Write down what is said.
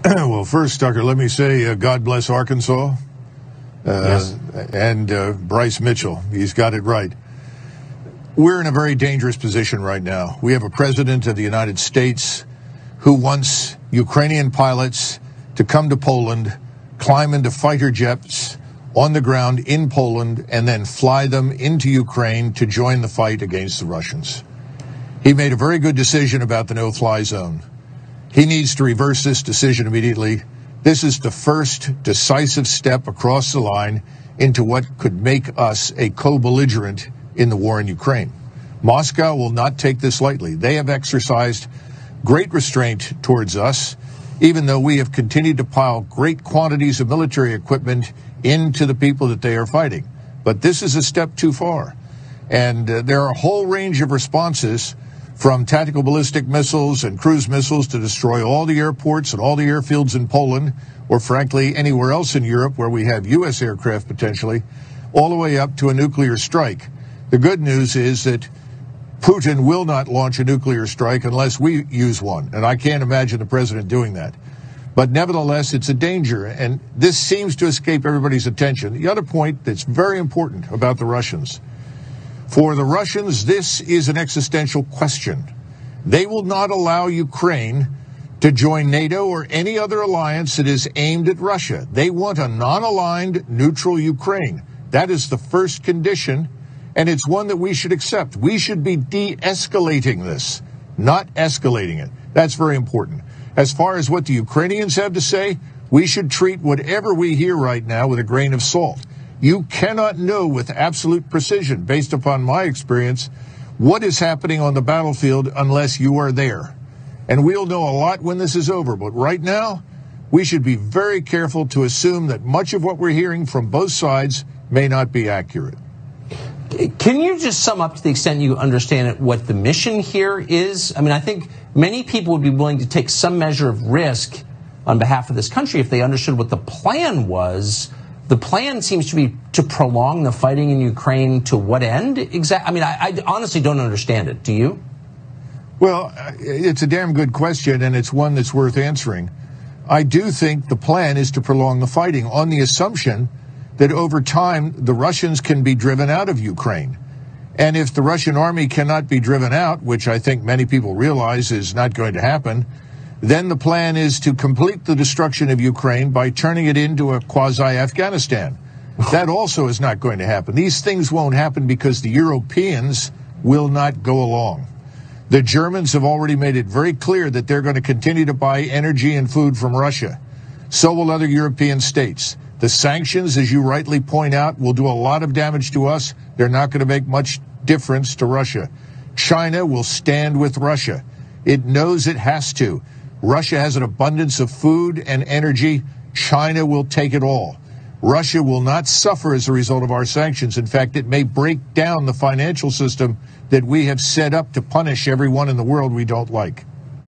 Well, first, Tucker, let me say God bless Arkansas Yes. and Bryce Mitchell. He's got it right. We're in a very dangerous position right now. We have a president of the United States who wants Ukrainian pilots to come to Poland, climb into fighter jets on the ground in Poland, and then fly them into Ukraine to join the fight against the Russians. He made a very good decision about the no-fly zone. He needs to reverse this decision immediately. This is the first decisive step across the line into what could make us a co-belligerent in the war in Ukraine. Moscow will not take this lightly. They have exercised great restraint towards us, even though we have continued to pile great quantities of military equipment into the people that they are fighting. But this is a step too far. And there are a whole range of responses, from tactical ballistic missiles and cruise missiles to destroy all the airports and all the airfields in Poland, or frankly anywhere else in Europe where we have U.S. aircraft potentially, all the way up to a nuclear strike. The good news is that Putin will not launch a nuclear strike unless we use one, and I can't imagine the president doing that. But nevertheless, it's a danger, and this seems to escape everybody's attention. The other point that's very important about the Russians: for the Russians, this is an existential question. They will not allow Ukraine to join NATO or any other alliance that is aimed at Russia. They want a non-aligned, neutral Ukraine. That is the first condition, and it's one that we should accept. We should be de-escalating this, not escalating it. That's very important. As far as what the Ukrainians have to say, we should treat whatever we hear right now with a grain of salt. You cannot know with absolute precision, based upon my experience, what is happening on the battlefield unless you are there. And we'll know a lot when this is over. But right now, we should be very careful to assume that much of what we're hearing from both sides may not be accurate. Can you just sum up, to the extent you understand it, what the mission here is? I mean, I think many people would be willing to take some measure of risk on behalf of this country if they understood what the plan was. The plan seems to be to prolong the fighting in Ukraine to what end? Exactly. I mean, I honestly don't understand it. Do you? Well, it's a damn good question, and it's one that's worth answering. I do think the plan is to prolong the fighting on the assumption that over time the Russians can be driven out of Ukraine. And if the Russian army cannot be driven out, which I think many people realize is not going to happen, then the plan is to complete the destruction of Ukraine by turning it into a quasi-Afghanistan. That also is not going to happen. These things won't happen because the Europeans will not go along. The Germans have already made it very clear that they're going to continue to buy energy and food from Russia. So will other European states. The sanctions, as you rightly point out, will do a lot of damage to us. They're not going to make much difference to Russia. China will stand with Russia. It knows it has to. Russia has an abundance of food and energy. China will take it all. Russia will not suffer as a result of our sanctions. In fact, it may break down the financial system that we have set up to punish everyone in the world we don't like.